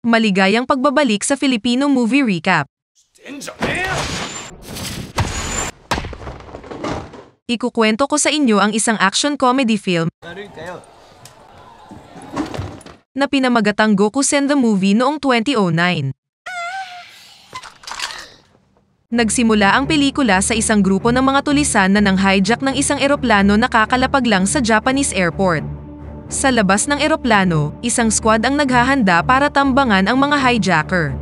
Maligayang pagbabalik sa Filipino Movie Recap. Ikukwento ko sa inyo ang isang action comedy film na pinamagatang Gokusen the Movie noong 2009. Nagsimula ang pelikula sa isang grupo ng mga tulisan na nang-hijack ng isang eroplano na kakalapag lang sa Japanese airport. Sa labas ng eroplano, isang squad ang naghahanda para tambangan ang mga hijacker.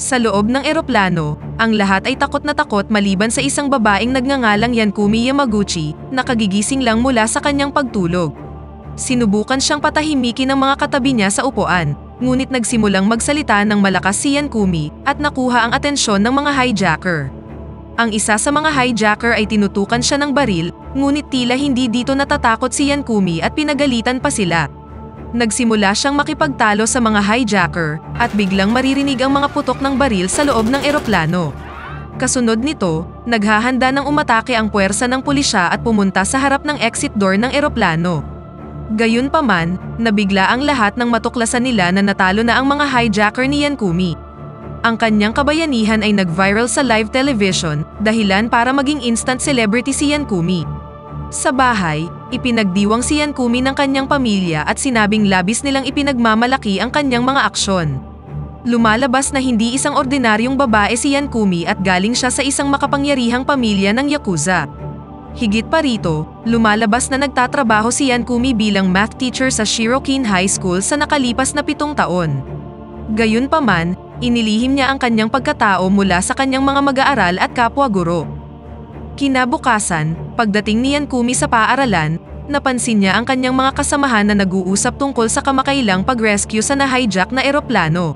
Sa loob ng eroplano, ang lahat ay takot na takot maliban sa isang babaeng nagngangalang Yankumi Yamaguchi, na kagigising lang mula sa kanyang pagtulog. Sinubukan siyang patahimikin ng mga katabi niya sa upuan, ngunit nagsimulang magsalita ng malakas si Yankumi at nakuha ang atensyon ng mga hijacker. Ang isa sa mga hijacker ay tinutukan siya ng baril, ngunit tila hindi dito natatakot si Yankumi at pinagalitan pa sila. Nagsimula siyang makipagtalo sa mga hijacker at biglang maririnig ang mga putok ng baril sa loob ng eroplano. Kasunod nito, naghahanda ng umatake ang puwersa ng pulisya at pumunta sa harap ng exit door ng eroplano. Gayunpaman, nabigla ang lahat nang matuklasan nila na natalo na ang mga hijacker ni Yankumi. Ang kanyang kabayanihan ay nag-viral sa live television, dahilan para maging instant celebrity si Yankumi. Sa bahay, ipinagdiwang si Yankumi ng kanyang pamilya at sinabing labis nilang ipinagmamalaki ang kanyang mga aksyon. Lumalabas na hindi isang ordinaryong babae si Yankumi at galing siya sa isang makapangyarihang pamilya ng Yakuza. Higit pa rito, lumalabas na nagtatrabaho si Yankumi bilang math teacher sa Shirokin High School sa nakalipas na 7 taon. Gayunpaman, inilihim niya ang kanyang pagkatao mula sa kanyang mga mag-aaral at kapwa-guro. Kinabukasan, pagdating ni Yankumi sa paaralan, napansin niya ang kanyang mga kasamahan na nag-uusap tungkol sa kamakailang pag-rescue sa na-hijack na eroplano.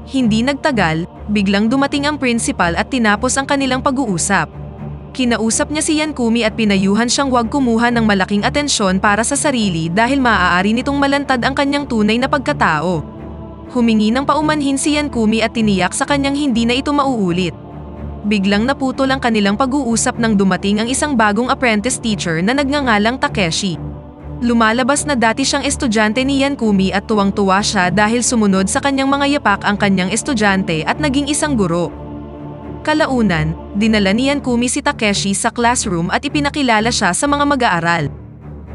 Hindi nagtagal, biglang dumating ang principal at tinapos ang kanilang pag-uusap. Kinausap niya si Yankumi at pinayuhan siyang huwag kumuha ng malaking atensyon para sa sarili dahil maaari nitong malantad ang kanyang tunay na pagkatao. Humingi ng paumanhin si Yankumi at tiniyak sa kanyang hindi na ito mauulit. Biglang naputol ang kanilang pag-uusap nang dumating ang isang bagong apprentice teacher na nagngangalang Takeshi. Lumalabas na dati siyang estudyante ni Yankumi at tuwang-tuwa siya dahil sumunod sa kanyang mga yapak ang kanyang estudyante at naging isang guro. Kalaunan, dinala ni Yankumi si Takeshi sa classroom at ipinakilala siya sa mga mag-aaral.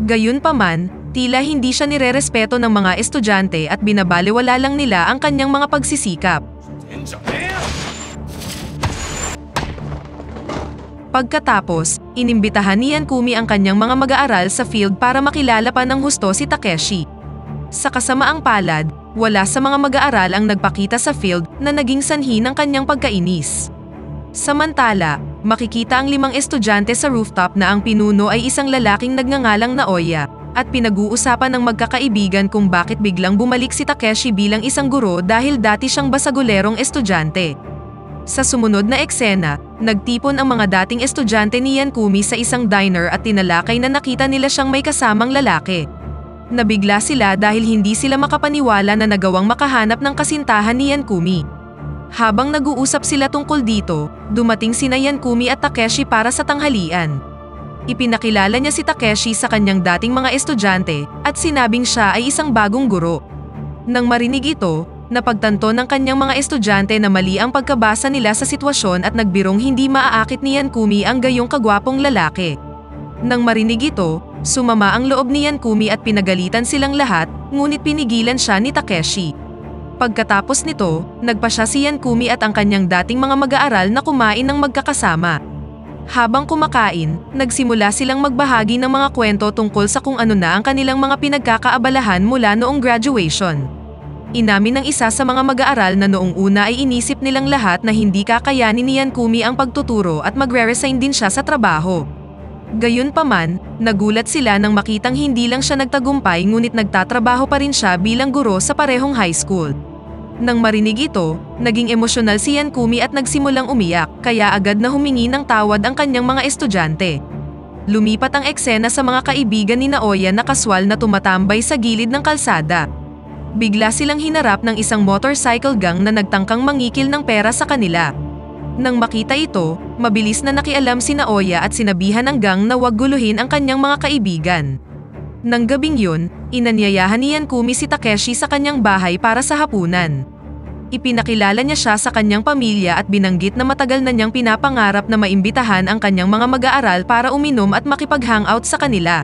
Gayunpaman, tila hindi siya nirerespeto ng mga estudyante at binabalewala lang nila ang kanyang mga pagsisikap. Pagkatapos, inimbitahan ni Yankumi ang kanyang mga mag-aaral sa field para makilala pa ng husto si Takeshi. Sa kasamaang palad, wala sa mga mag-aaral ang nagpakita sa field na naging sanhi ng kanyang pagkainis. Samantala, makikita ang 5 estudyante sa rooftop na ang pinuno ay isang lalaking nagngangalang Naoya, at pinag-uusapan ng magkakaibigan kung bakit biglang bumalik si Takeshi bilang isang guro dahil dati siyang basagulerong estudyante. Sa sumunod na eksena, nagtipon ang mga dating estudyante ni Yankumi sa isang diner at tinalakay na nakita nila siyang may kasamang lalaki. Nabigla sila dahil hindi sila makapaniwala na nagawang makahanap ng kasintahan ni Yankumi. Habang nag-uusap sila tungkol dito, dumating sina Yankumi at Takeshi para sa tanghalian. Ipinakilala niya si Takeshi sa kanyang dating mga estudyante at sinabing siya ay isang bagong guro. Nang marinig ito, napagtanto ng kanyang mga estudyante na mali ang pagkabasa nila sa sitwasyon at nagbirong hindi maaakit ni Yankumi ang gayong kagwapong lalaki. Nang marinig ito, sumama ang loob ni Yankumi at pinagalitan silang lahat, ngunit pinigilan siya ni Takeshi. Pagkatapos nito, nagpa siya si Yankumi at ang kanyang dating mga mag-aaral na kumain ng magkakasama. Habang kumakain, nagsimula silang magbahagi ng mga kwento tungkol sa kung ano na ang kanilang mga pinagkakaabalahan mula noong graduation. Inamin ng isa sa mga mag-aaral na noong una ay inisip nilang lahat na hindi kakayanin ni Yankumi ang pagtuturo at magre-resign din siya sa trabaho. Gayunpaman, nagulat sila nang makitang hindi lang siya nagtagumpay ngunit nagtatrabaho pa rin siya bilang guro sa parehong high school. Nang marinig ito, naging emosyonal si Yankumi at nagsimulang umiyak, kaya agad na humingi ng tawad ang kanyang mga estudyante. Lumipat ang eksena sa mga kaibigan ni Naoya na kaswal na tumatambay sa gilid ng kalsada. Bigla silang hinarap ng isang motorcycle gang na nagtangkang mangikil ng pera sa kanila. Nang makita ito, mabilis na nakialam si Naoya at sinabihan ng gang na huwag guluhin ang kanyang mga kaibigan. Nang gabing yun, inanyayahan ni Yankumi si Takeshi sa kanyang bahay para sa hapunan. Ipinakilala niya siya sa kanyang pamilya at binanggit na matagal na niyang pinapangarap na maimbitahan ang kanyang mga mag-aaral para uminom at makipag-hangout sa kanila.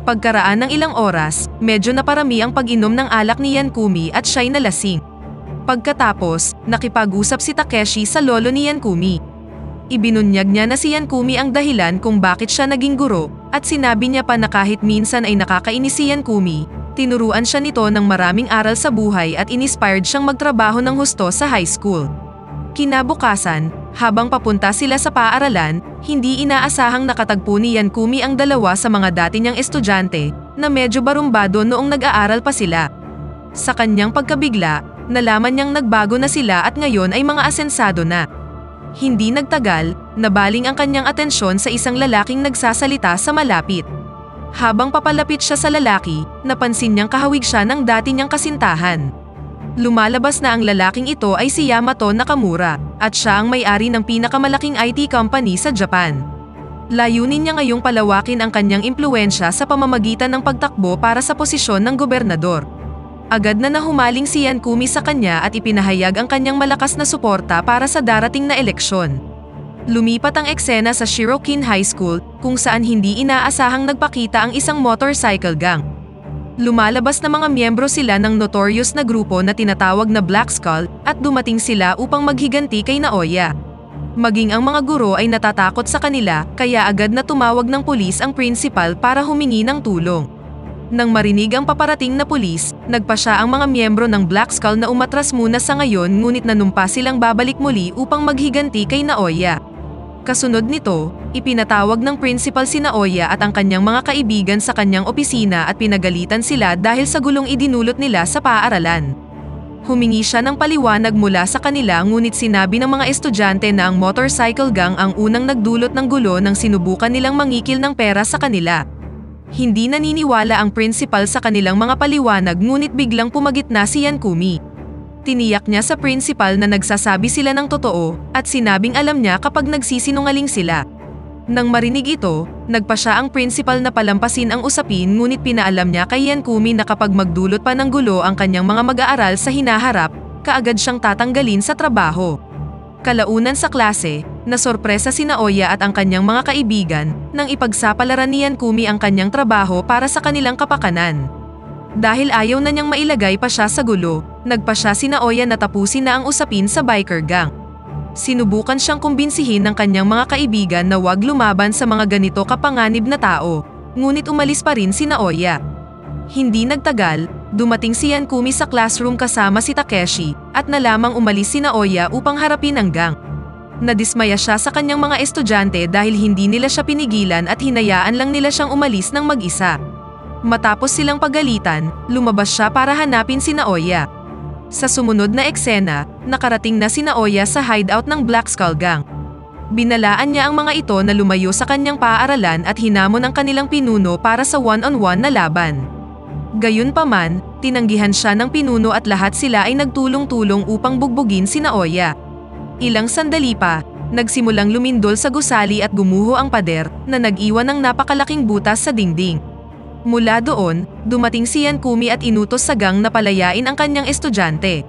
Pagkaraan ng ilang oras, medyo naparami ang pag-inom ng alak ni Yankumi at siya'y nalasing. Pagkatapos, nakipag-usap si Takeshi sa lolo ni Yankumi. Ibinunyag niya na si Yankumi ang dahilan kung bakit siya naging guro, at sinabi niya pa na kahit minsan ay nakakainis si Yankumi, tinuruan siya nito ng maraming aral sa buhay at inspired siyang magtrabaho ng husto sa high school. Kinabukasan, habang papunta sila sa paaralan, hindi inaasahang nakatagpo ni Yankumi ang dalawa sa mga dati niyang estudyante, na medyo barumbado noong nag-aaral pa sila. Sa kanyang pagkabigla, nalaman niyang nagbago na sila at ngayon ay mga asensado na. Hindi nagtagal, nabaling ang kanyang atensyon sa isang lalaking nagsasalita sa malapit. Habang papalapit siya sa lalaki, napansin niyang kahawig siya ng dati niyang kasintahan. Lumalabas na ang lalaking ito ay si Yamato Nakamura, at siya ang may-ari ng pinakamalaking IT company sa Japan. Layunin niya ngayong palawakin ang kanyang impluwensya sa pamamagitan ng pagtakbo para sa posisyon ng gobernador. Agad na nahumaling si Yankumi sa kanya at ipinahayag ang kanyang malakas na suporta para sa darating na eleksyon. Lumipat ang eksena sa Shirokin High School, kung saan hindi inaasahang nagpakita ang isang motorcycle gang. Lumalabas na mga miyembro sila ng notorious na grupo na tinatawag na Black Skull at dumating sila upang maghiganti kay Naoya. Maging ang mga guro ay natatakot sa kanila kaya agad na tumawag ng pulis ang principal para humingi ng tulong. Nang marinig ang paparating na pulis, nagpasya ang mga miyembro ng Black Skull na umatras muna sa ngayon ngunit nanumpa silang babalik muli upang maghiganti kay Naoya. Kasunod nito, ipinatawag ng principal si Naoya at ang kanyang mga kaibigan sa kanyang opisina at pinagalitan sila dahil sa gulong idinulot nila sa paaralan. Humingi siya ng paliwanag mula sa kanila ngunit sinabi ng mga estudyante na ang motorcycle gang ang unang nagdulot ng gulo nang sinubukan nilang mangikil ng pera sa kanila. Hindi naniniwala ang principal sa kanilang mga paliwanag ngunit biglang pumagitna si Yankumi. Tiniyak niya sa principal na nagsasabi sila ng totoo at sinabing alam niya kapag nagsisinungaling sila. Nang marinig ito, nagpasya ang principal na palampasin ang usapin ngunit pinaalam niya kay Yankumi na kapag magdulot pa ng gulo ang kanyang mga mag-aaral sa hinaharap, kaagad siyang tatanggalin sa trabaho. Kalaunan sa klase, nasorpresa si Naoya at ang kanyang mga kaibigan nang ipagsapalaran ni Yankumi ang kanyang trabaho para sa kanilang kapakanan. Dahil ayaw na niyang mailagay pa siya sa gulo, nagpasya si Naoya na tapusin na ang usapin sa biker gang. Sinubukan siyang kumbinsihin ng kanyang mga kaibigan na huwag lumaban sa mga ganito kapanganib na tao, ngunit umalis pa rin si Naoya. Hindi nagtagal, dumating si Yankumi sa classroom kasama si Takeshi at nalamang umalis si Naoya upang harapin ang gang. Nadismaya siya sa kanyang mga estudyante dahil hindi nila siya pinigilan at hinayaan lang nila siyang umalis ng mag-isa. Matapos silang pagalitan, lumabas siya para hanapin si Naoya. Sa sumunod na eksena, nakarating na si Naoya sa hideout ng Black Skull Gang. Binalaan niya ang mga ito na lumayo sa kanyang paaralan at hinamon ang kanilang pinuno para sa one-on-one na laban. Gayunpaman, tinanggihan siya ng pinuno at lahat sila ay nagtulong-tulong upang bugbugin si Naoya. Ilang sandali pa, nagsimulang lumindol sa gusali at gumuho ang pader na nag-iwan ng napakalaking butas sa dingding. Mula doon, dumating si Yankumi at inutos sa gang na palayain ang kanyang estudyante.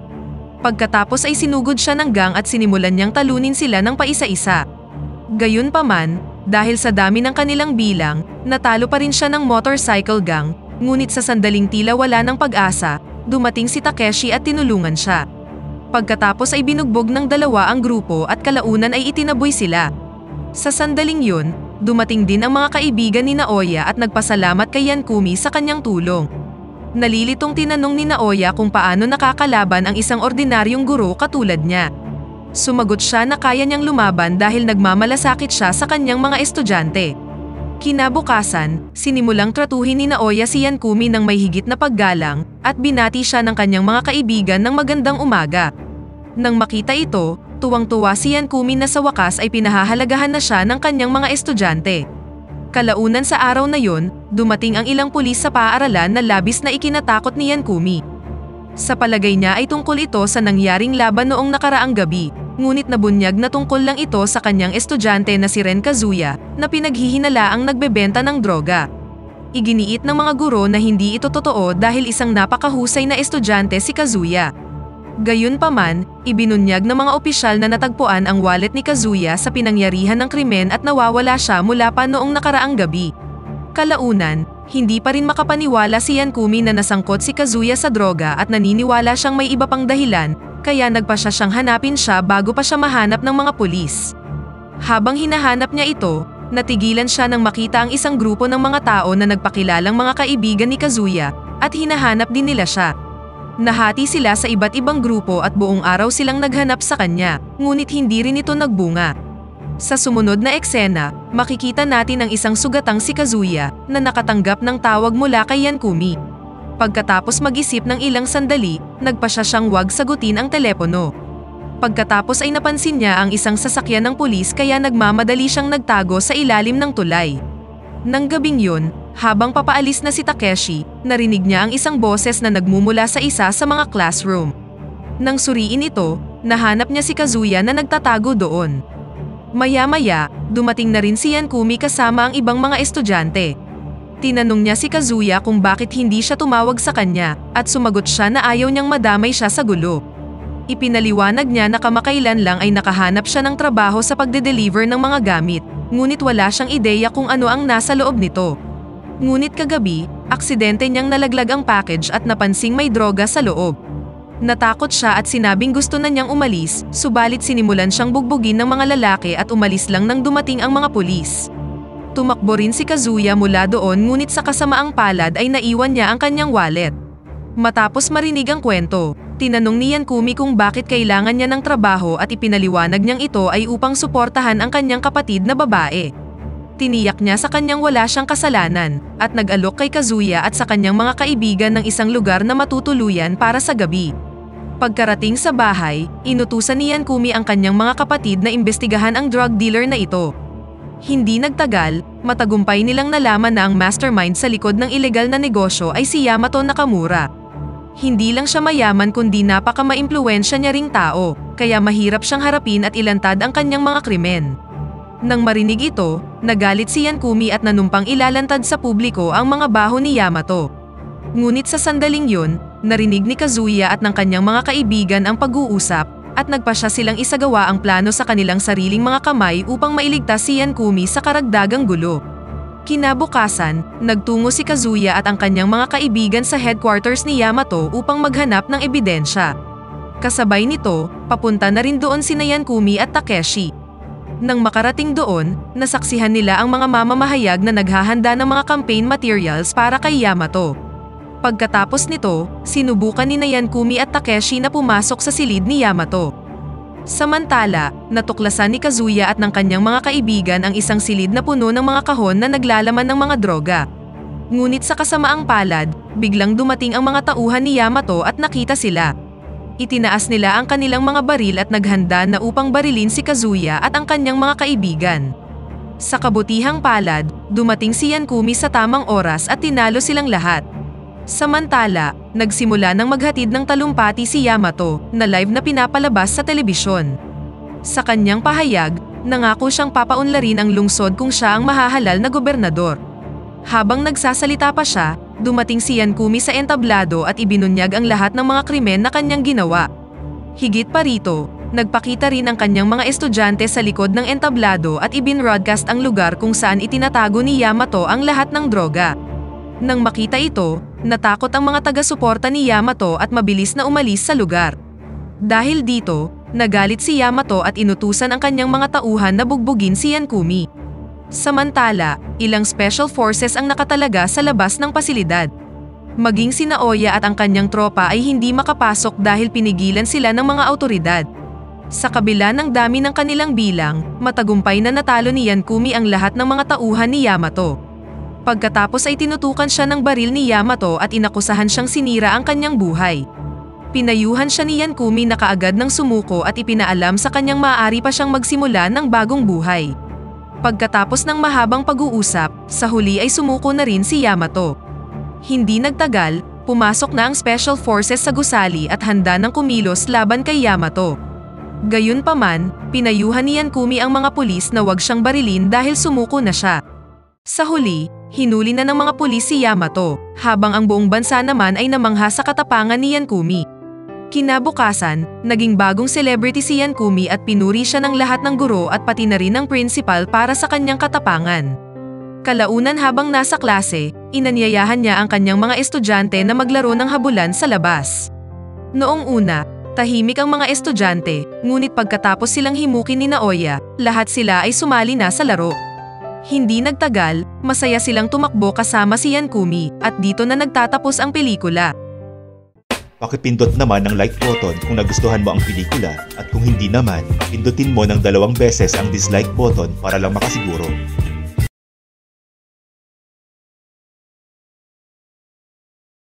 Pagkatapos ay sinugod siya ng gang at sinimulan niyang talunin sila ng paisa-isa. Gayunpaman, dahil sa dami ng kanilang bilang, natalo pa rin siya ng motorcycle gang, ngunit sa sandaling tila wala ng pag-asa, dumating si Takeshi at tinulungan siya. Pagkatapos ay binugbog ng dalawa ang grupo at kalaunan ay itinaboy sila. Sa sandaling yun, dumating din ang mga kaibigan ni Naoya at nagpasalamat kay Yankumi sa kanyang tulong. Nalilitong tinanong ni Naoya kung paano nakakalaban ang isang ordinaryong guro katulad niya. Sumagot siya na kaya niyang lumaban dahil nagmamalasakit siya sa kanyang mga estudyante. Kinabukasan, sinimulang tratuhin ni Naoya si Yankumi ng may higit na paggalang at binati siya ng kanyang mga kaibigan ng magandang umaga. Nang makita ito, tuwang-tuwa si Yankumi na sa wakas ay pinahahalagahan na siya ng kanyang mga estudyante. Kalaunan sa araw na yun, dumating ang ilang pulis sa paaralan na labis na ikinatakot ni Yankumi. Sa palagay niya ay tungkol ito sa nangyaring laban noong nakaraang gabi, ngunit nabunyag na tungkol lang ito sa kanyang estudyante na si Ren Kazuya na pinaghihinalaang nagbebenta ng droga. Iginiit ng mga guro na hindi ito totoo dahil isang napakahusay na estudyante si Kazuya. Gayunpaman, ibinunyag ng mga opisyal na natagpuan ang wallet ni Kazuya sa pinangyarihan ng krimen at nawawala siya mula pa noong nakaraang gabi. Kalaunan, hindi pa rin makapaniwala si Yankumi na nasangkot si Kazuya sa droga at naniniwala siyang may iba pang dahilan, kaya nagpa siyang hanapin siya bago pa siya mahanap ng mga pulis. Habang hinahanap niya ito, natigilan siya nang makita ang isang grupo ng mga tao na nagpakilalang mga kaibigan ni Kazuya at hinahanap din nila siya. Nahati sila sa iba't ibang grupo at buong araw silang naghanap sa kanya, ngunit hindi rin ito nagbunga. Sa sumunod na eksena, makikita natin ang isang sugatang si Kazuya na nakatanggap ng tawag mula kay Yankumi. Pagkatapos mag-isip ng ilang sandali, nagpa siyang wag sagutin ang telepono. Pagkatapos ay napansin niya ang isang sasakyan ng pulis kaya nagmamadali siyang nagtago sa ilalim ng tulay. Nang gabing yun, habang papaalis na si Takeshi, narinig niya ang isang boses na nagmumula sa isa sa mga classroom. Nang suriin ito, nahanap niya si Kazuya na nagtatago doon. Maya-maya, dumating na rin si Yankumi kasama ang ibang mga estudyante. Tinanong niya si Kazuya kung bakit hindi siya tumawag sa kanya, at sumagot siya na ayaw niyang madamay siya sa gulo. Ipinaliwanag niya na kamakailan lang ay nakahanap siya ng trabaho sa pagde-deliver ng mga gamit, ngunit wala siyang ideya kung ano ang nasa loob nito. Ngunit kagabi, aksidente niyang nalaglag ang package at napansing may droga sa loob. Natakot siya at sinabing gusto na niyang umalis, subalit sinimulan siyang bugbugin ng mga lalaki at umalis lang nang dumating ang mga pulis. Tumakbo rin si Kazuya mula doon ngunit sa kasamaang palad ay naiwan niya ang kanyang wallet. Matapos marinig ang kwento, tinanong ni Yankumi kung bakit kailangan niya ng trabaho at ipinaliwanag niyang ito ay upang suportahan ang kanyang kapatid na babae. Tiniyak niya sa kanyang wala siyang kasalanan, at nag-alok kay Kazuya at sa kanyang mga kaibigan ng isang lugar na matutuluyan para sa gabi. Pagkarating sa bahay, inutusan ni Yankumi ang kanyang mga kapatid na imbestigahan ang drug dealer na ito. Hindi nagtagal, matagumpay nilang nalaman na ang mastermind sa likod ng ilegal na negosyo ay si Yamato Nakamura. Hindi lang siya mayaman kundi napaka-maimpluwensya niya ring tao, kaya mahirap siyang harapin at ilantad ang kanyang mga krimen. Nang marinig ito, nagalit si Yankumi at nanumpang ilalantad sa publiko ang mga baho ni Yamato. Ngunit sa sandaling yun, narinig ni Kazuya at ng kanyang mga kaibigan ang pag-uusap, at nagpasya silang isagawa ang plano sa kanilang sariling mga kamay upang mailigtas si Yankumi sa karagdagang gulo. Kinabukasan, nagtungo si Kazuya at ang kanyang mga kaibigan sa headquarters ni Yamato upang maghanap ng ebidensya. Kasabay nito, papunta na rin doon sina Yankumi at Takeshi. Nang makarating doon, nasaksihan nila ang mga mamamahayag na naghahanda ng mga campaign materials para kay Yamato. Pagkatapos nito, sinubukan ni Yankumi at Takeshi na pumasok sa silid ni Yamato. Samantala, natuklasan ni Kazuya at ng kanyang mga kaibigan ang isang silid na puno ng mga kahon na naglalaman ng mga droga. Ngunit sa kasamaang palad, biglang dumating ang mga tauhan ni Yamato at nakita sila. Itinaas nila ang kanilang mga baril at naghanda na upang barilin si Kazuya at ang kanyang mga kaibigan. Sa kabutihang palad, dumating si Yankumi sa tamang oras at tinalo silang lahat. Samantala, nagsimula ng maghatid ng talumpati si Yamato na live na pinapalabas sa telebisyon. Sa kanyang pahayag, nangako siyang papaunlarin ang lungsod kung siya ang mahahalal na gobernador. Habang nagsasalita pa siya, dumating si Yankumi sa entablado at ibinunyag ang lahat ng mga krimen na kanyang ginawa. Higit pa rito, nagpakita rin ang kanyang mga estudyante sa likod ng entablado at ibinroadcast ang lugar kung saan itinatago ni Yamato ang lahat ng droga. Nang makita ito, natakot ang mga taga-suporta ni Yamato at mabilis na umalis sa lugar. Dahil dito, nagalit si Yamato at inutusan ang kanyang mga tauhan na bugbugin si Yankumi. Samantala, ilang special forces ang nakatalaga sa labas ng pasilidad. Maging si Naoya at ang kanyang tropa ay hindi makapasok dahil pinigilan sila ng mga awtoridad. Sa kabila ng dami ng kanilang bilang, matagumpay na natalo ni Yankumi ang lahat ng mga tauhan ni Yamato. Pagkatapos ay tinutukan siya ng baril ni Yamato at inakusahan siyang sinira ang kanyang buhay. Pinayuhan siya ni Yankumi na kaagad ng sumuko at ipinaalam sa kanyang maaari pa siyang magsimula ng bagong buhay. Pagkatapos ng mahabang pag-uusap, sa huli ay sumuko na rin si Yamato. Hindi nagtagal, pumasok na ang Special Forces sa gusali at handa ng kumilos laban kay Yamato. Gayunpaman, pinayuhan ni Yankumi ang mga pulis na huwag siyang barilin dahil sumuko na siya. Sa huli, hinuli na ng mga pulis si Yamato, habang ang buong bansa naman ay namangha sa katapangan ni Yankumi. Kinabukasan, naging bagong celebrity si Yankumi at pinuri siya ng lahat ng guro at pati na rin ng principal para sa kanyang katapangan. Kalaunan habang nasa klase, inanyayahan niya ang kanyang mga estudyante na maglaro ng habulan sa labas. Noong una, tahimik ang mga estudyante, ngunit pagkatapos silang himukin ni Naoya, lahat sila ay sumali na sa laro. Hindi nagtagal, masaya silang tumakbo kasama si Yankumi at dito na nagtatapos ang pelikula. Pakipindot naman ang like button kung nagustuhan mo ang pelikula at kung hindi naman, pindutin mo ng 2 beses ang dislike button para lang makasiguro.